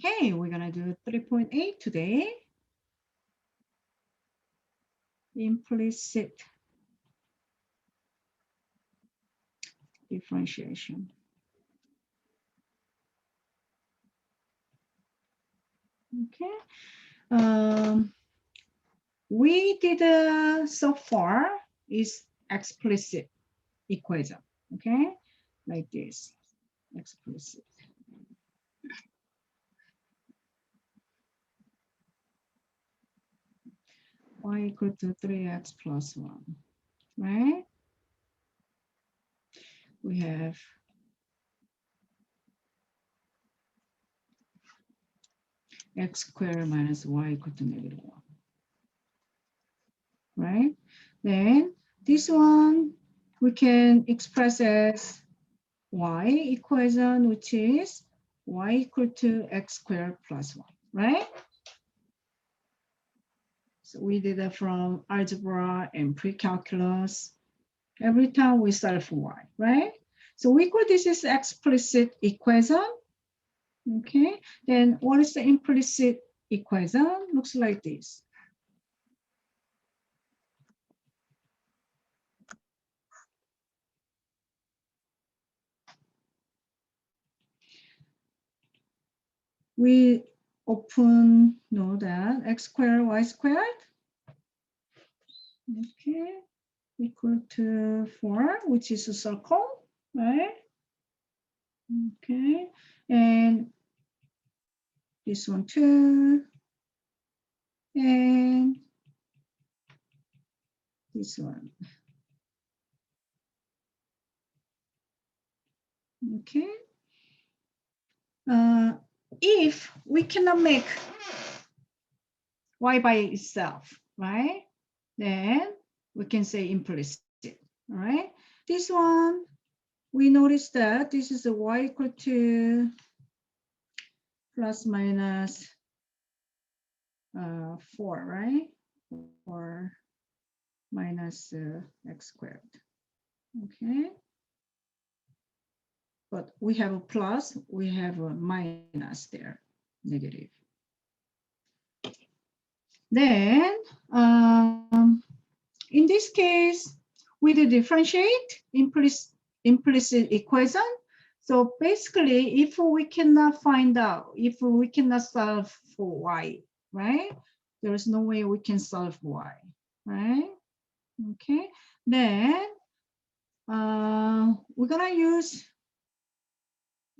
Okay, we're gonna do 3.8 today. Implicit differentiation. Okay. We did so far is explicit equation. Okay, like this, explicit. Y equal to 3x plus 1, right? We have x squared minus y equal to -1, right? Then this one we can express as y equation, which is y equal to x squared plus 1, right? So we did that from algebra and pre-calculus. Every time we solve for y, right? So we call this is explicit equation. Okay, then what is the implicit equation? Looks like this. We often know that x squared, y squared, okay, equal to 4, which is a circle, right? Okay, and this one too, and this one. Okay. If we cannot make y by itself, right? Then we can say implicit, all right? This one, we notice that this is a y equal to plus minus 4, right? Or minus x squared, okay? But we have a plus, we have a minus there, negative. Then, in this case, we differentiate implicit equation. So basically, if we cannot find out, if we cannot solve for y, right? There is no way we can solve y, right? Okay, then we're gonna use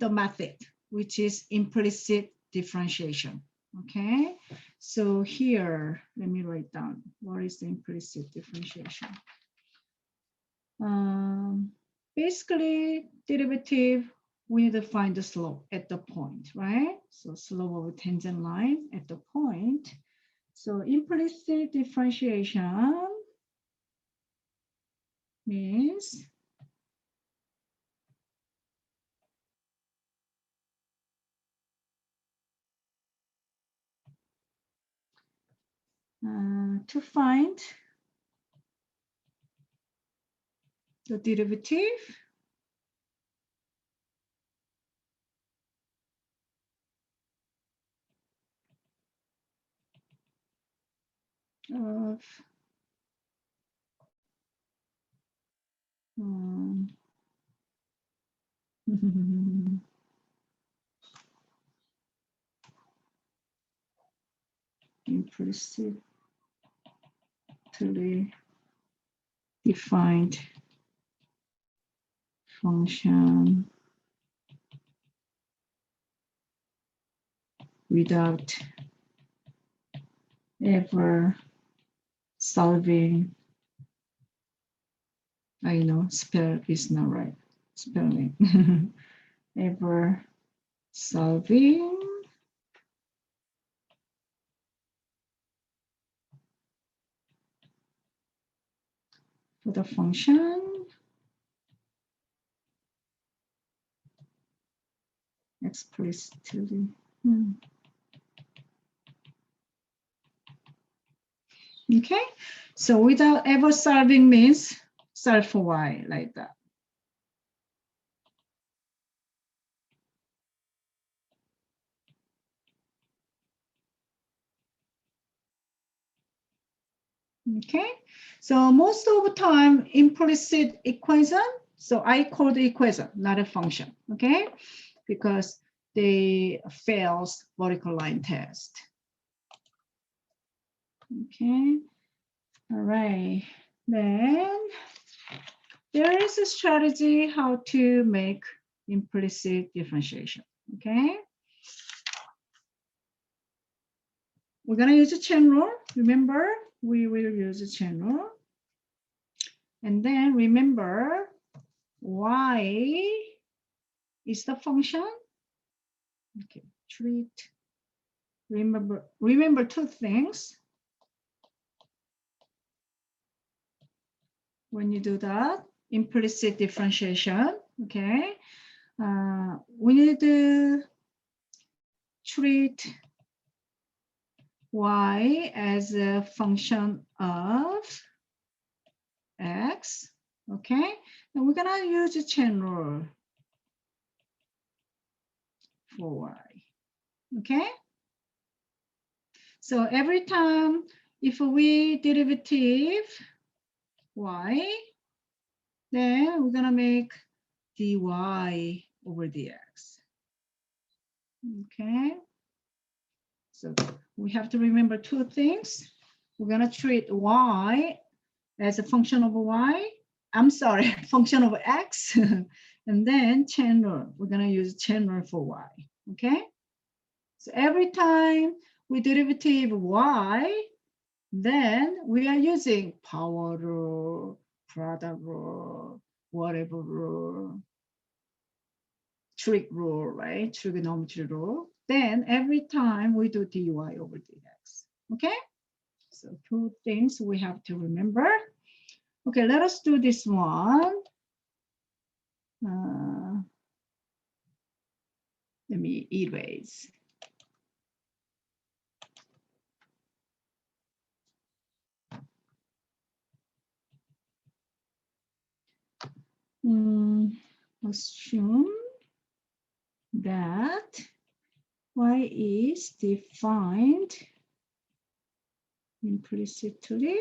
the method, which is implicit differentiation. Okay, so here, let me write down what is the implicit differentiation. Basically, derivative, we need to find the slope at the point, right? So slope of a tangent line at the point. So implicit differentiation means to find the derivative of implicitly defined function without ever solving. I know spell is not right, spelling. Ever solving for the function explicitly. Okay, so without ever solving means solve for y like that. Okay, so most of the time, implicit equation, so I call the equation, not a function, okay? Because they fails vertical line test. Okay, all right. Then there is a strategy how to make implicit differentiation, okay? We're gonna use a chain rule. Remember, we will use a chain rule. And then remember, y is the function. Okay, treat. Remember two things. When you do that, implicit differentiation, okay? We need to treat y as a function of x, okay? And we're gonna use a chain rule for y, okay? So every time if we derivative y, then we're gonna make dy over dx, okay? So we have to remember two things. We're gonna treat y as a function of y. I'm sorry, function of x. And then chain rule. We're gonna use chain rule for y, okay? So every time we derivative y, then we are using power rule, product rule, whatever rule, trig rule, right? Trigonometry rule. Then every time we do dy over dx, okay? So two things we have to remember. Okay, let us do this one. Let me erase. Assume that y is defined implicitly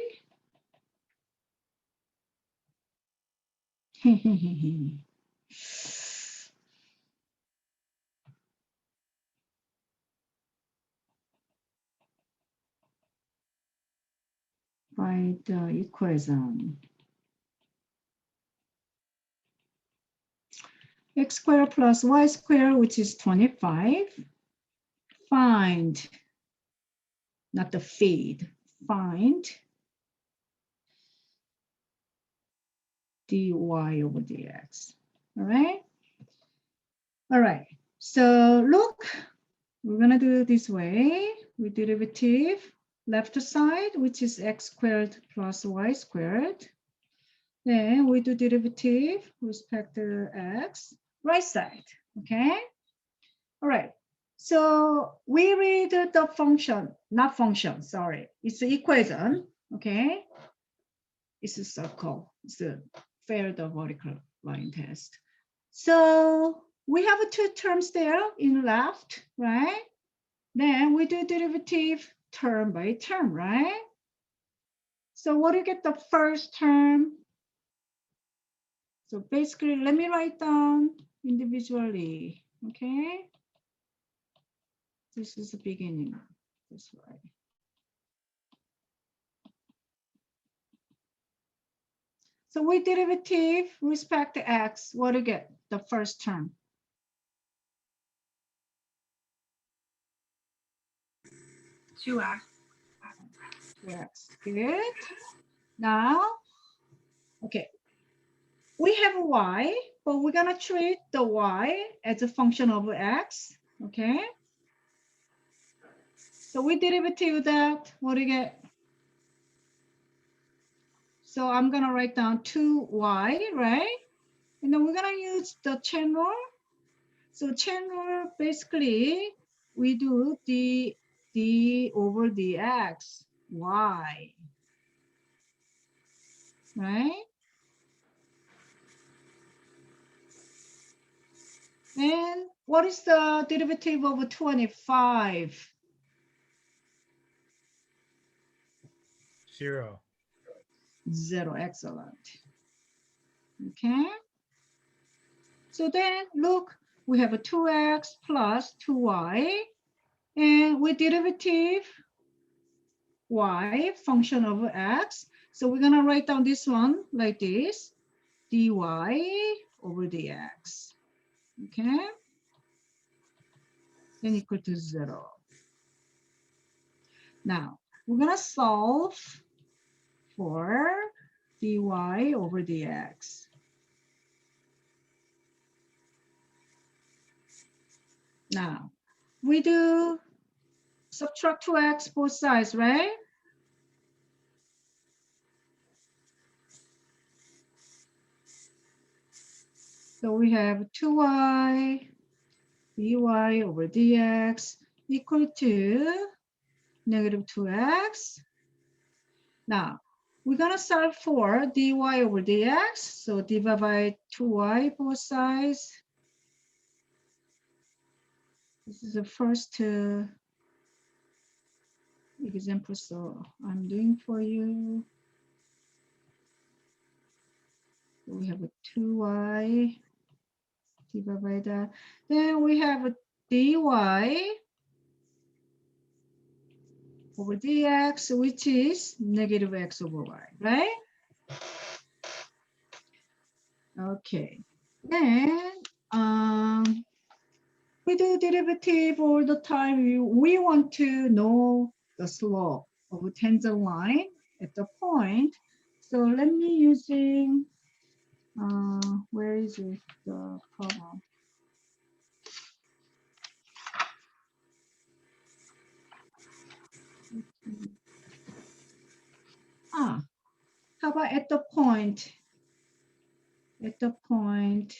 by the equation x squared plus y squared, which is 25. Find, not the feed, find dy over dx. All right. All right. So look, we're gonna do it this way. We derivative left side, which is x squared plus y squared. Then we do derivative respect to x, right side, okay? All right, so we read the function, not function, sorry. It's the equation, okay? It's a circle, it's a fair the vertical line test. So we have two terms there in left, right? Then we do derivative term by term, right? So what do you get the first term? So basically, let me write down individually, okay? This is the beginning, this way. So with derivative respect to x, what do you get? The first term. 2x. 2x, good. Now, okay, we have y, but we're gonna treat the y as a function of x, okay? So we derivative that, what do you get? So I'm gonna write down 2y, right? And then we're gonna use the chain rule. So chain rule, basically, we do d over dx, y, right? And what is the derivative of 25? 0. 0. Excellent. Okay. So then look, we have a 2x plus 2y, and with derivative y, function of x. So we're gonna write down this one like this, dy over dx. Okay. Then equal to 0. Now we're gonna solve for dy over dx. Now we do subtract 2x both sides, right? So we have 2y dy over dx equal to negative 2x. Now we're gonna solve for dy over dx. So divide by 2y both sides. This is the first example, so I'm doing for you. So we have a 2y divided by that. Then we have a dy over dx, which is negative x over y, right? Okay. Then we do derivative all the time. We want to know the slope of a tangent line at the point. So let me using, where is it, the problem? How about at the point? At the point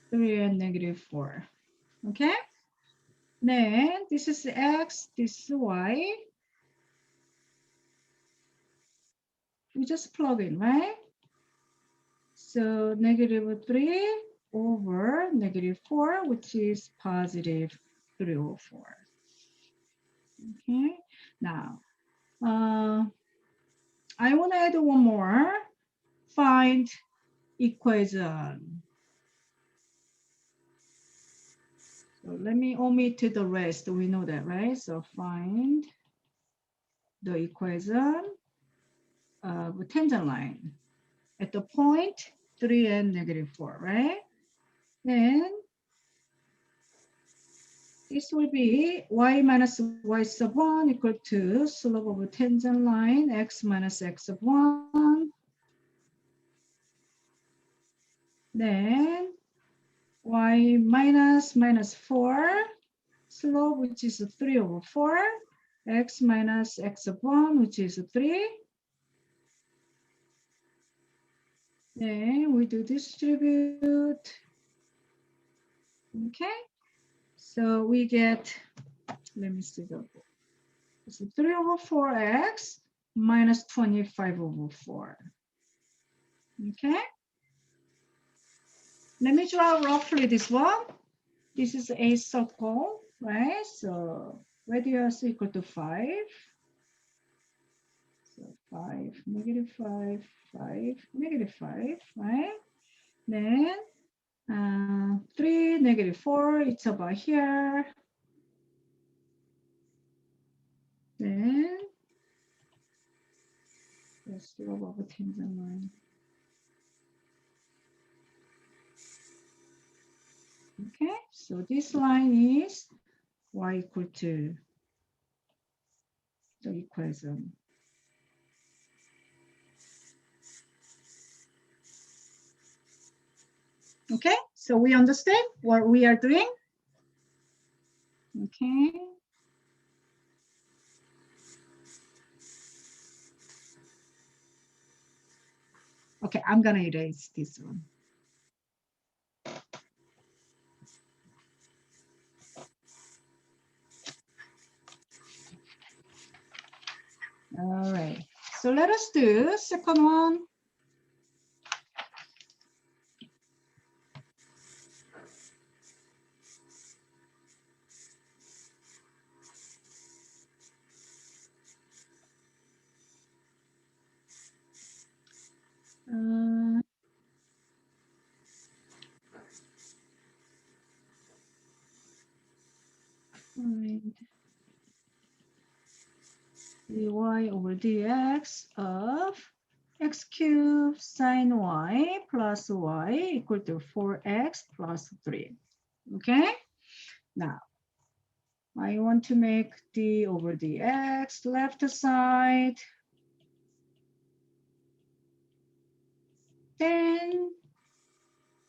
3 and negative 4, okay? Then this is x, this is y. We just plug in, right? So negative 3 over negative 4, which is positive 3 over 4. Okay, now I want to add one more. Find equation. So let me omit the rest. We know that, right? So find the equation of tangent line at the point 3 and negative 4, right? Then this will be y minus y sub 1 equal to slope of a tangent line x minus x sub 1. Then y minus minus 4 slope, which is 3 over 4, x minus x sub 1, which is 3. Then we do distribute. Okay, so we get, let me see the, it's 3 over 4x minus 25 over 4. Okay, let me draw roughly this one. This is a circle, right? So radius equal to 5. So 5, negative 5, 5, negative 5, right? Then 3, negative 4, it's about here. Then the slope of a tangent line. Okay, so this line is y equal to the equation. Okay, so we understand what we are doing. Okay. Okay, I'm gonna erase this one. All right, so let us do second one. dy over dx of x cubed sine y plus y equal to 4x plus 3. Okay? Now, I want to make d over dx left side. Then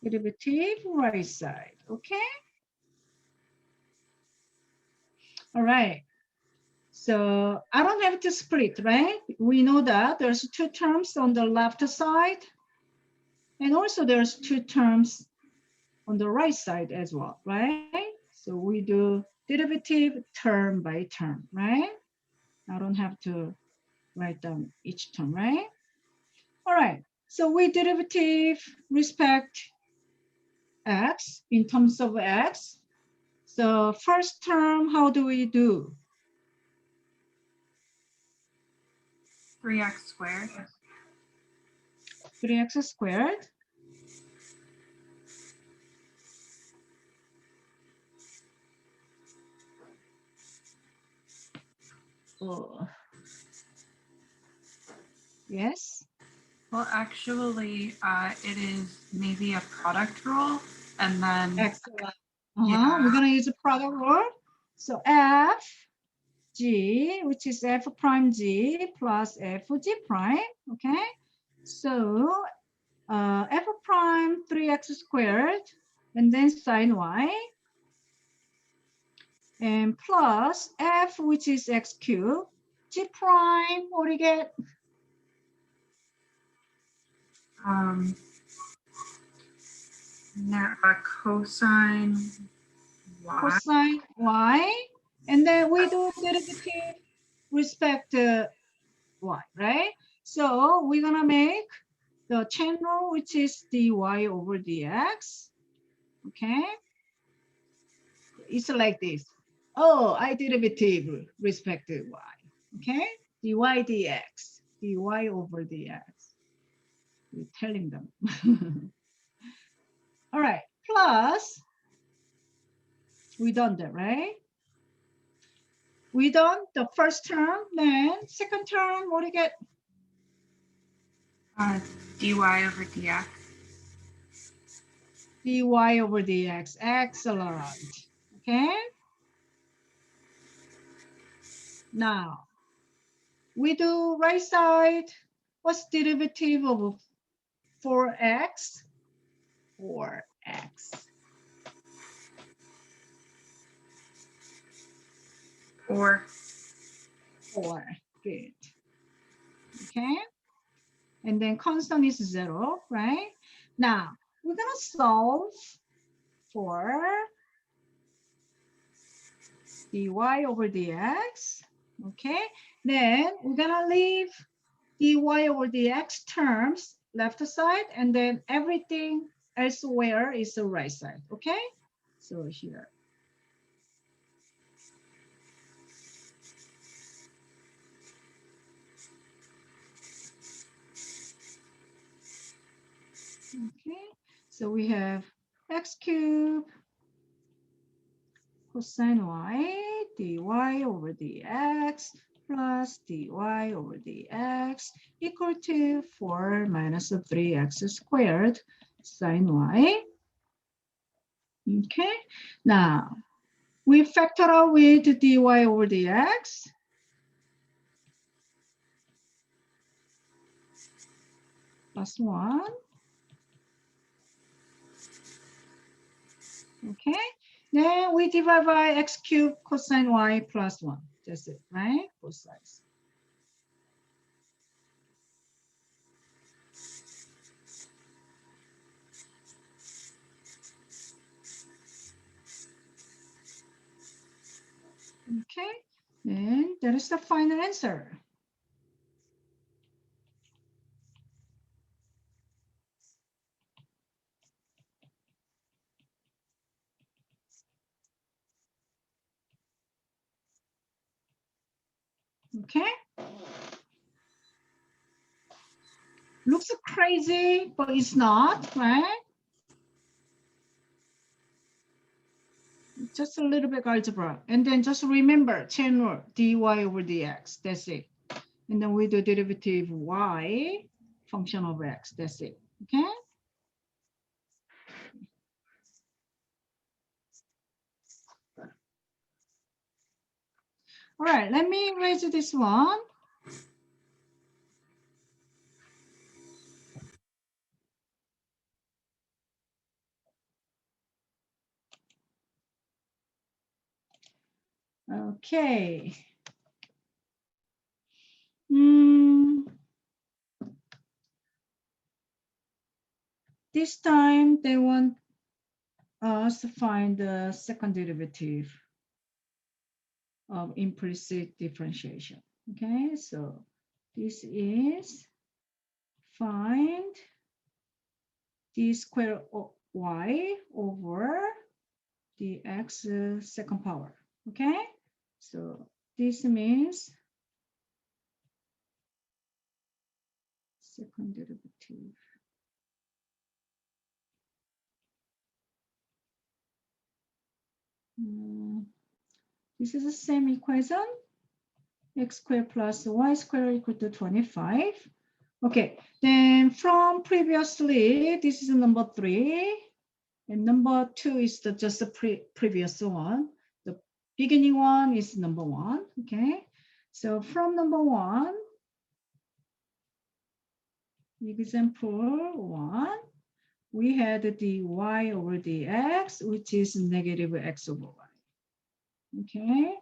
derivative right side. Okay? All right. So I don't have to split, right? We know that there's two terms on the left side. And also there's two terms on the right side as well, right? So we do derivative term by term, right? I don't have to write down each term, right? All right, so we derivative respect x in terms of x. So first term, how do we do? 3x squared. 3x squared. Oh. Yes. Well, actually, it is maybe a product rule, and then Excellent. yeah. We're gonna use a product rule. So f g, which is f prime g plus f g prime. Okay. So f prime 3x squared, and then sine y, and plus f, which is x cubed, g prime. What do you get? Now cosine y. Cosine y, and then we do derivative respect y, right? So we're gonna make the channel, which is dy over dx. Okay, it's like this. Oh, I derivative respect to y. Okay, dy dx, dy over dx. We're telling them. All right, plus we done that, right? We done the first term, then second term, what do you get? Dy over dx. Dy over dx, excellent. Okay. Now, we do right side. What's derivative of 4x? 4x. 4. 4, good. Okay. And then constant is 0, right? Now, we're gonna solve for dy over dx, okay? Then we're gonna leave dy over dx terms left side, and then everything elsewhere is the right side, okay? So here. Okay, so we have x cubed cosine y dy over dx plus dy over dx equal to 4 minus 3x squared sine y. Okay, now we factor out with dy over dx. Plus 1. Okay, then we divide by x cubed cosine y plus 1. That's it, right? Both sides. Okay, and that is the final answer. Okay. Looks crazy, but it's not, right? Just a little bit algebra. And then just remember chain rule, dy over dx. That's it. and then we do derivative y, function of x, that's it, okay? All right, let me erase this one. Okay. This time they want us to find the second derivative of implicit differentiation. Okay, so this is find d squared y over the x second power. Okay, so this means second derivative. This is the same equation. X squared plus y squared equal to 25. Okay, then from previously, this is number 3. And number 2 is just the previous one. The beginning one is number 1. Okay, so from number 1, example 1, we had the y over the x, which is negative x over y. Okay,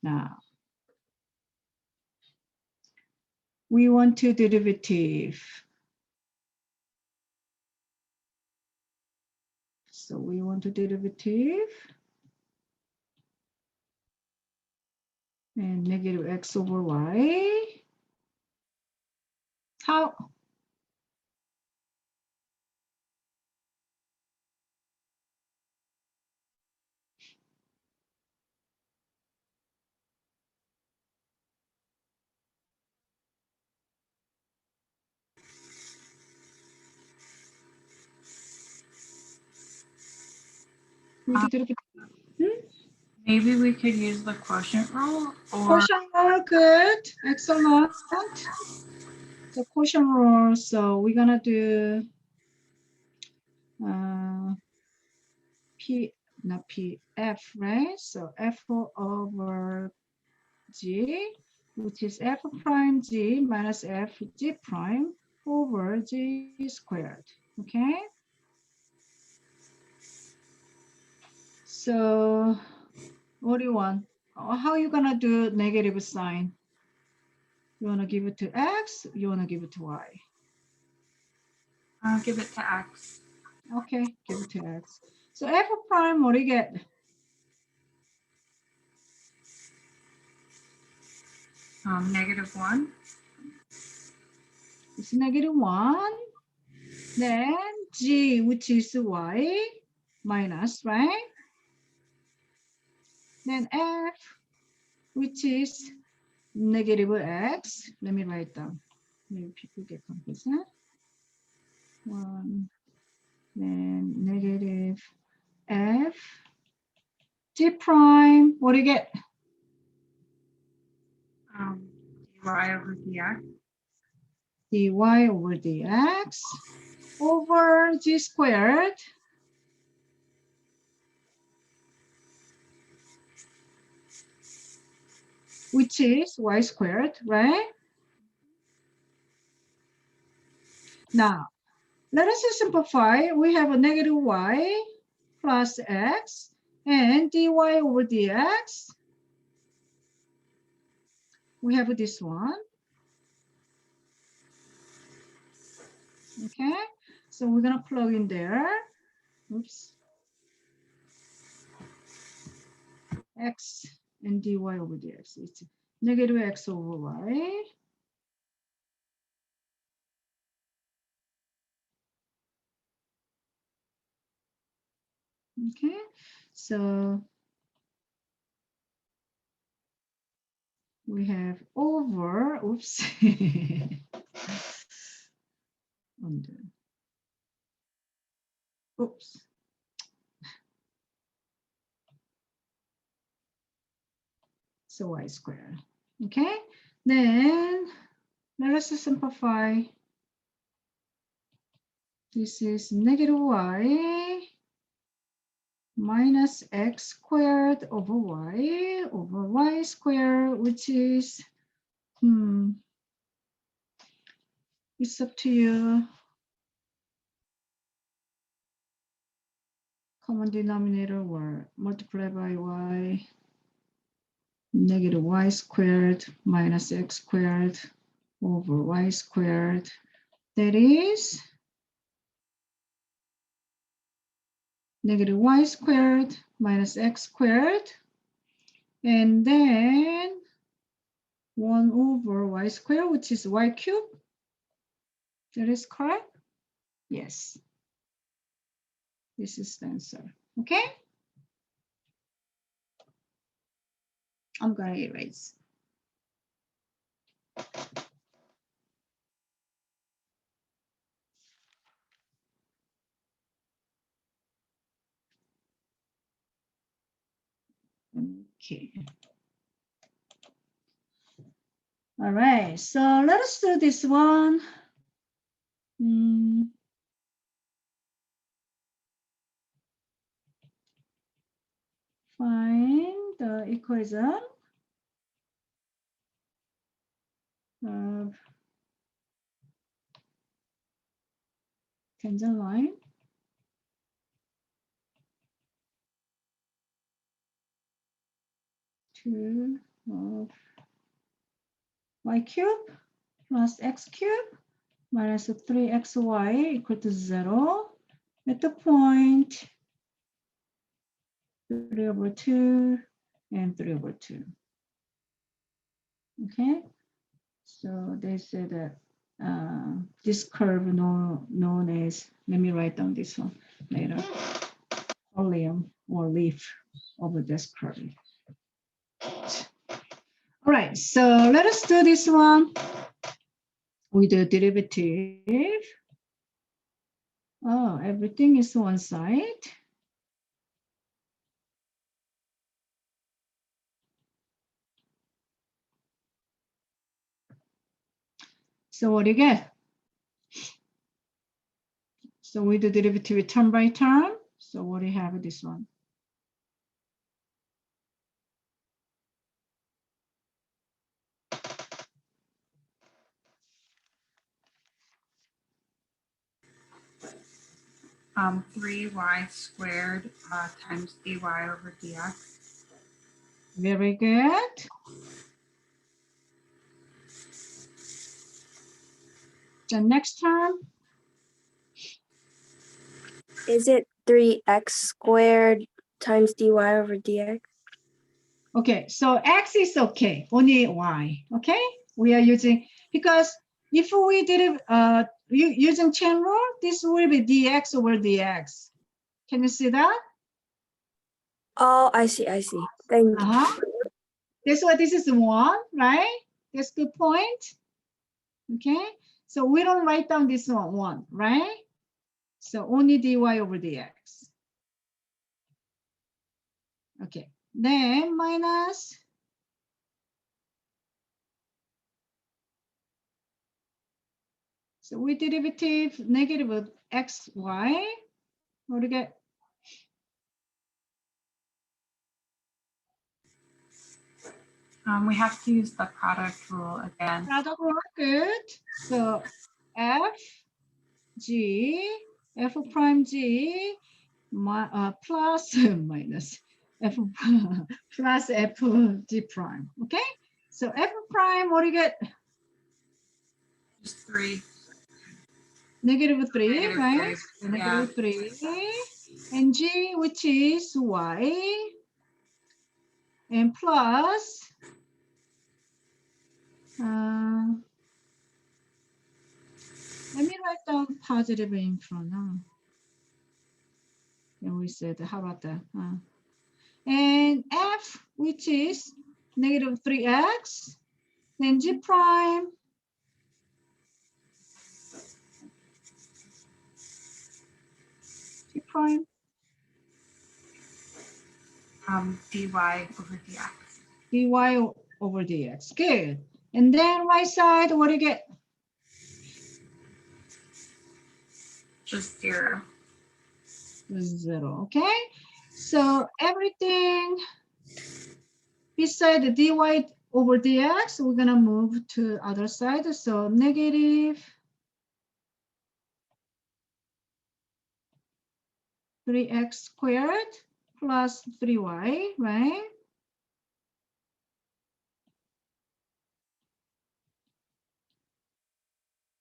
now we want to derivative. So we want to derivative and negative x over y. How? We could derivative. Maybe we could use the quotient rule or Quotient rule, good, excellent. So quotient rule, so we're gonna do F, right? So F over G, which is F prime G minus F G prime over G squared, okay? So what do you want? How are you gonna do negative sign? You wanna give it to X, you wanna give it to Y? give it to x. Okay, give it to X. So F prime, what do you get? -1. It's -1. Then G, which is Y, minus, right? Then F, which is negative X. Let me write down. Maybe people get confused. Huh? 1, then negative F. G prime, what do you get? dy over dx. dy over dx over G squared, which is Y squared, right? Now, let us simplify. We have a negative Y plus X and dy over dx. We have this one. Okay, so we're gonna plug in there. Oops. X and dy over dx. It's negative x over y. Okay, so we have over, oops. Under. Oops. So y squared. Okay, then let us simplify. This is negative y minus x squared over y squared, which is, it's up to you. Common denominator or multiply by y, negative y squared minus x squared over y squared. That is negative y squared minus x squared. And then 1 over y squared, which is y cubed. That is correct? Yes. This is the answer. Okay? I'm going to erase. Okay. All right, so let us do this one. Find the equation of tangent line to y cube plus x cube minus 3xy equal to 0 at the point 3 over 2 and 3 over 2. Okay, so they said that this curve known as, let me write down this one later, folium or leaf of this curve. All right, so let us do this one with the derivative. Oh, everything is one side. So what do you get? So with the derivative term by term, so what do you have with this one? Um, 3y squared times dy over dx. Very good. The next term. Is it 3x squared times dy over dx? Okay, so x is okay, only y, okay? We are using, because if we did using chain rule, this will be dx over dx. Can you see that? Oh, I see. Thank you. That's why this is 1, right? That's good point. Okay, so we don't write down this one, right? So only dy over dx. Okay, then minus. So with derivative negative of xy, what do you get? We have to use the product rule again. Product rule, good. So f prime g plus minus f plus f g prime. Okay. So f prime, what do you get? Just 3. Negative 3, Negative right? 3. Negative 3. And g, which is y. And plus let me write down positive in front. And we said, how about that? And f, which is negative 3x, then g prime. G prime. Dy over dx. Dy over dx. Good. And then right side, what do you get? Just 0. 0, okay? So everything beside the dy over dx, we're gonna move to other side. So negative 3x squared plus 3y, right?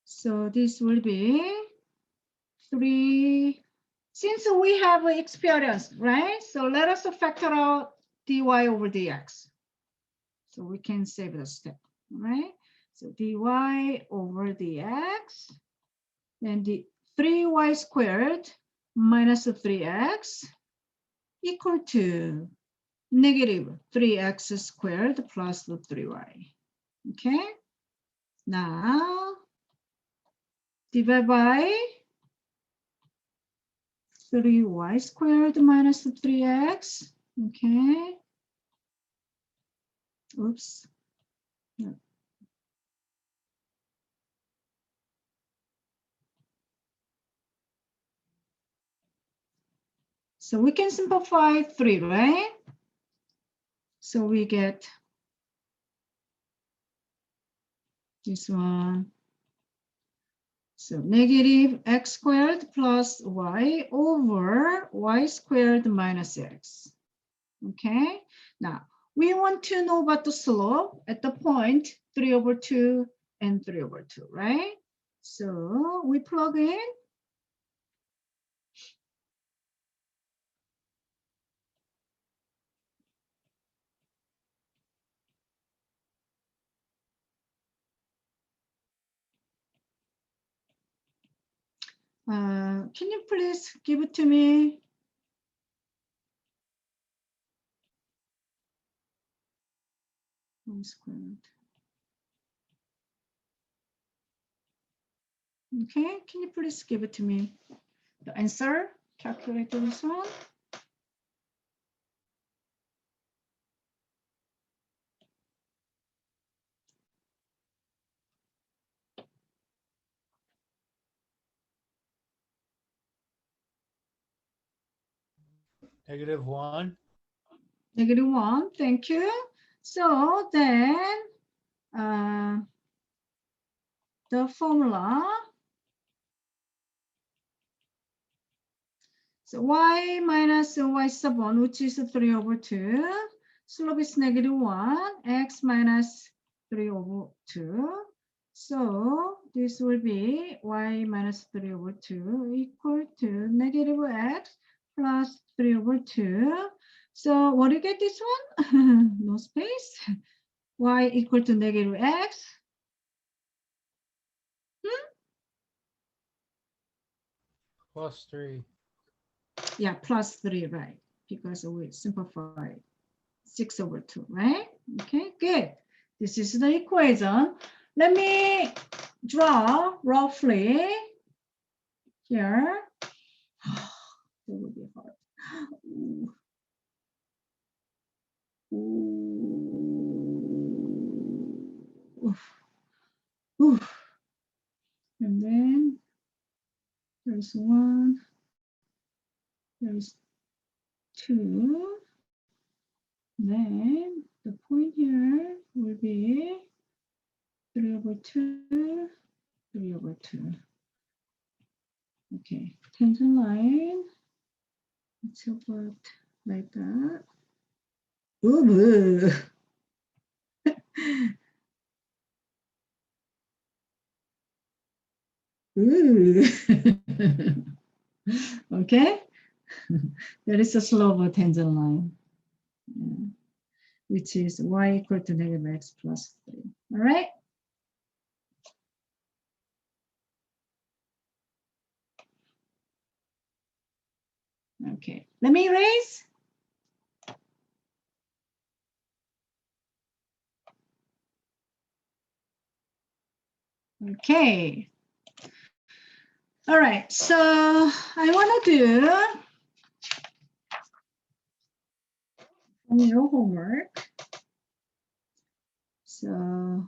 So this will be 3. Since we have experience, right? So let us factor out dy over dx. So we can save the step, right? So dy over dx, then the 3y squared minus 3x equal to negative 3x squared plus the 3y. Okay. Now divide by 3y squared minus 3x. Okay. Oops. No. So we can simplify 3, right? So we get this one. So negative x squared plus y over y squared minus x. Okay. Now we want to know about the slope at the point 3 over 2 and 3 over 2, right? So we plug in. Can you please give it to me? Y squared. Okay, can you please give it to me? The answer, calculate this one. -1. -1, thank you. So then the formula, so y minus y sub 1, which is 3 over 2, slope is -1, x minus 3 over 2. So this will be y minus 3 over 2 equal to negative x plus 3 over 2. So what do you get this one? No space. Y equal to negative x. +3. Yeah, plus 3, right? Because we simplify 6 over 2, right? Okay, good. This is the equation. Let me draw roughly here. It will be hard. Ooh. Ooh. Ooh. And then there's 1, there's 2. Then the point here will be 3 over 2, 3 over 2. Okay, tangent line. Let's about like that. Ooh. Ooh. Okay, there is a slope of tangent line, which is y equal to negative x plus 3. All right. Okay, let me erase. Okay. All right, so I want to do your homework. So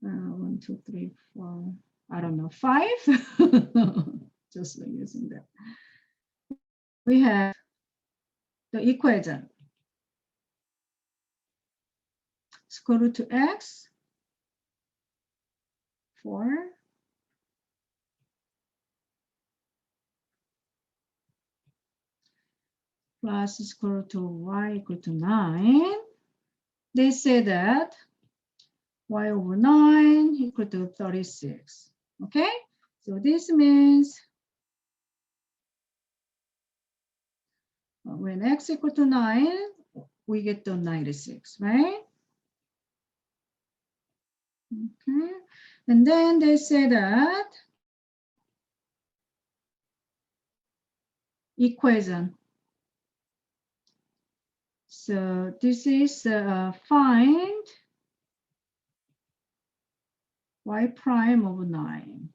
1, 2, 3, 4. I don't know, 5. Just using that. We have the equation. Square root of x, 4. Plus square root of y equal to 9. They say that y over 9 equal to 36. Okay, so this means when x equal to 9, we get to 96, right? Okay, and then they say that equation. So this is find y prime of 9.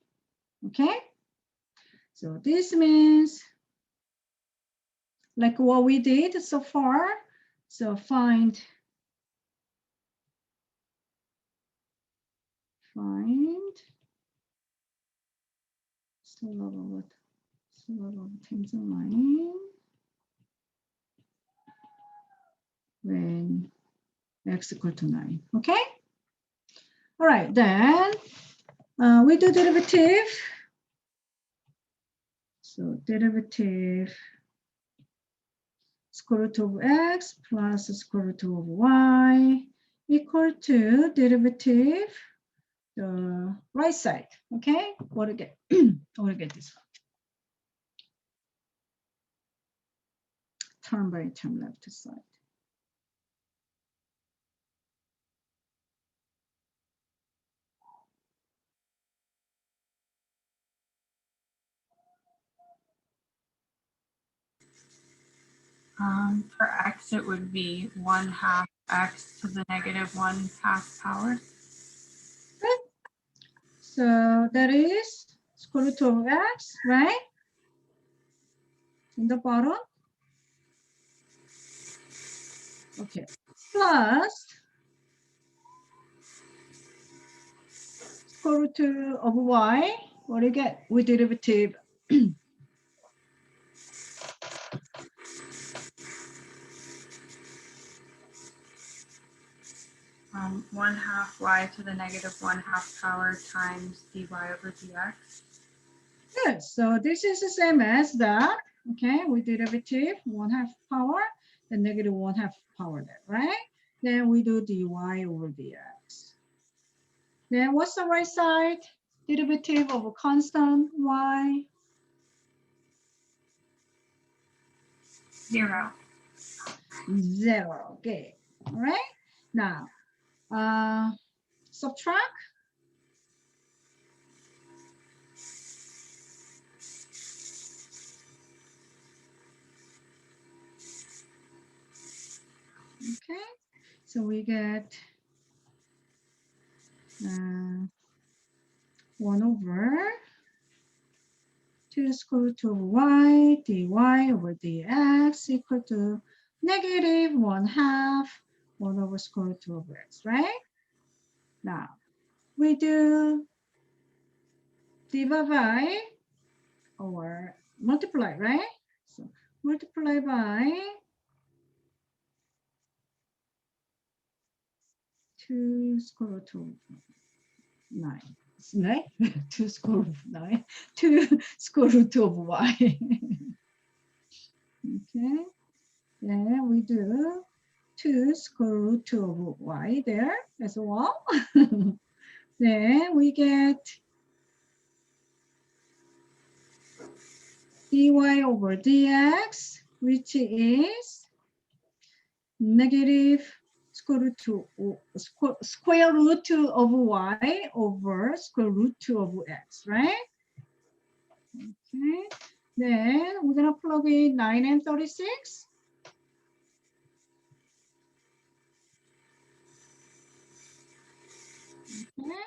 Okay, so this means like what we did so far. So find times 9 when x equal to 9. Okay. All right, then we do derivative. So derivative square root of x plus square root of y equal to derivative the right side. Okay, what do you get? What do you get this one? Term by term left side. For x, it would be 1/2 x to the negative 1/2 power. Good. So that is square root of x, right? In the bottom. Okay. Plus square root of y. What do you get with derivative? 1/2 y to the negative 1/2 power times dy over dx. Good. So this is the same as that. Okay, with derivative 1/2 power and negative 1/2 power there, right? Then we do dy over dx. Then what's the right side? Derivative of a constant y. 0. 0. Okay. All right. Now, subtract. Okay. So we get 1 over 2 square root of y dy over dx equal to negative 1/2 1 over square root of x, right? Now we do divide by or multiply, right? So multiply by 2 square root of 9. Right? 2 square root of 9. 2 square root of y. Okay. Then we do 2 square root of y there as well. Then we get dy over dx, which is negative square root of y over square root of x, right? Okay. Then we're gonna plug in 9 and 36. Okay.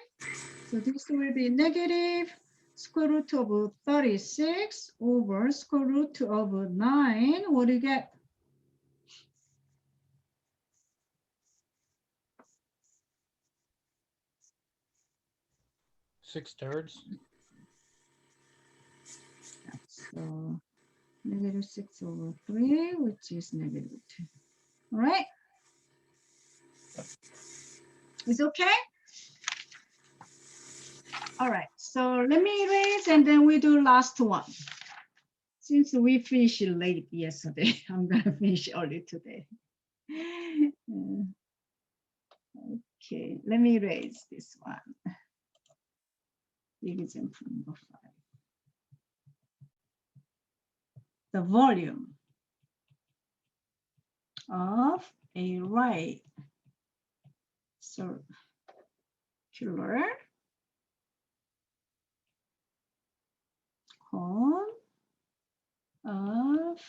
So this will be negative square root of 36 over square root of 9. What do you get? 6/3. So -6/3, which is -2. All right. It's okay? All right. So let me erase and then we do last one. Since we finished late yesterday, I'm gonna finish early today. Okay, let me erase this one. Example number 5. The volume of a right circular cone of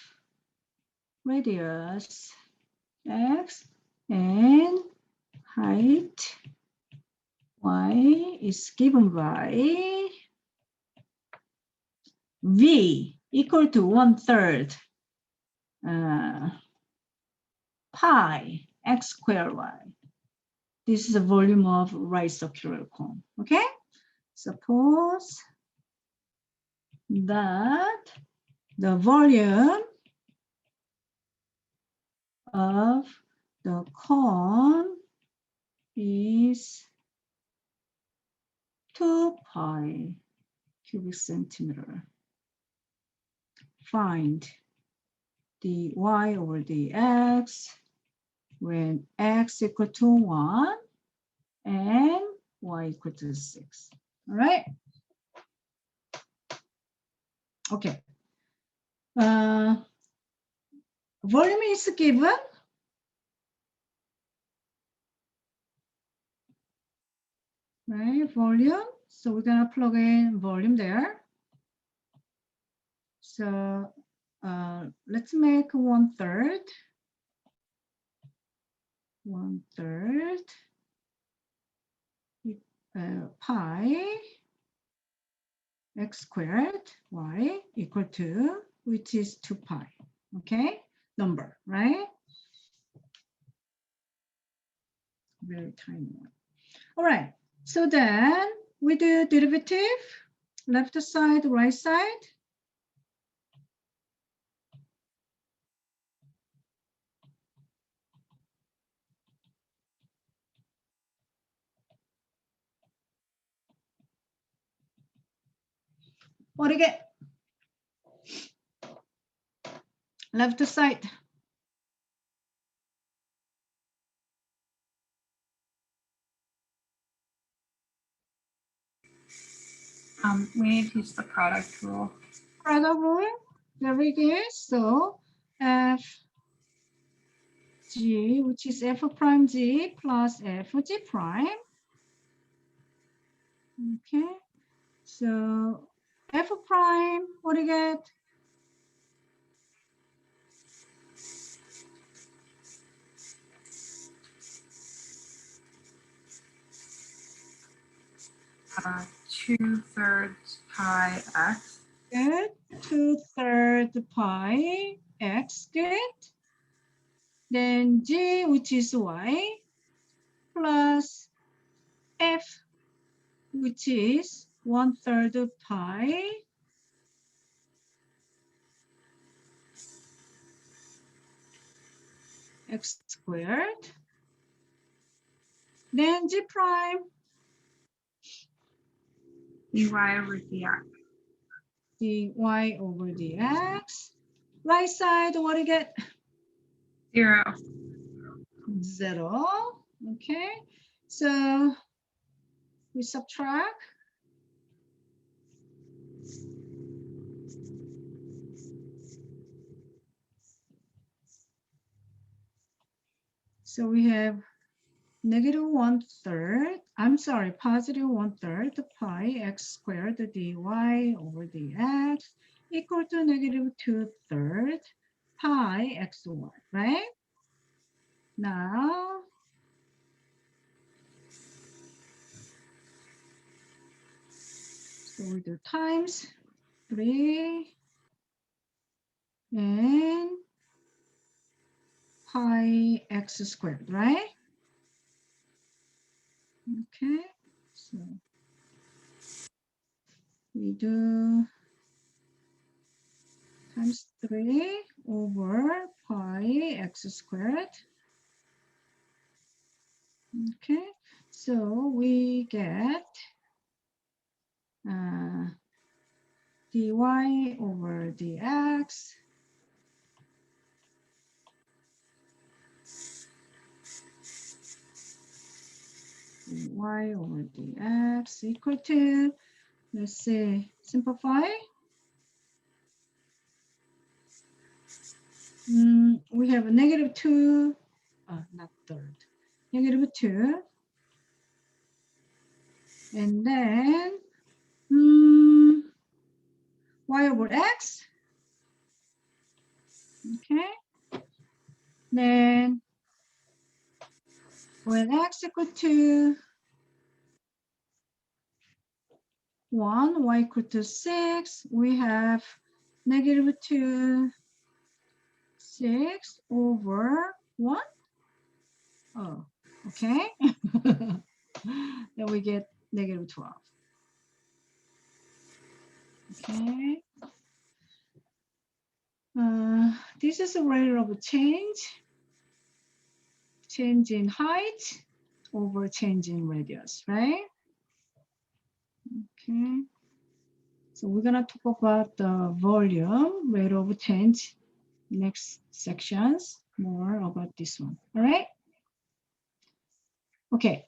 radius x and height y is given by v equal to 1/3 pi x squared y. This is the volume of right circular cone. Okay, suppose that the volume of the cone is 2 pi cubic centimeter. Find the y over the x when x equal to 1 and y equal to 6. All right. Okay. Volume is given. Right, volume. So we're gonna plug in volume there. So let's make 1/3. 1/3 pi x squared y equal to, which is 2 pi. Okay, number, right? Very tiny one. All right, so then we do derivative, left side, right side. What do you get? Left side. We need to use the product rule. Product rule. Very good. So f g, which is f prime g plus f g prime. Okay. So f prime, what do you get? Uh, 2/3 pi x. Good. 2/3 pi x. Good. Then g, which is y, plus f, which is 1/3 pi x squared. Then g prime, dy over dx. dy over dx. Right side, what do you get? 0. 0. Okay. So we subtract. So we have -1/3, I'm sorry, +1/3 pi x squared dy over dx equal to -2/3 pi xy, right? Now, so we do times 3 and pi x squared, right? Okay, so we do times 3 over pi x squared. Okay, so we get dy over dx y over dx equal to, let's say, simplify. We have a -2, not third, -2. And then y over x. Okay. Then when x equal to 1, y equal to 6, we have -2, 6 over 1. Oh, okay. Then we get -12. Okay. This is a rate of change in height over change in radius, right? Okay. So we're gonna talk about the volume, rate of change, next sections, more about this one, all right? Okay,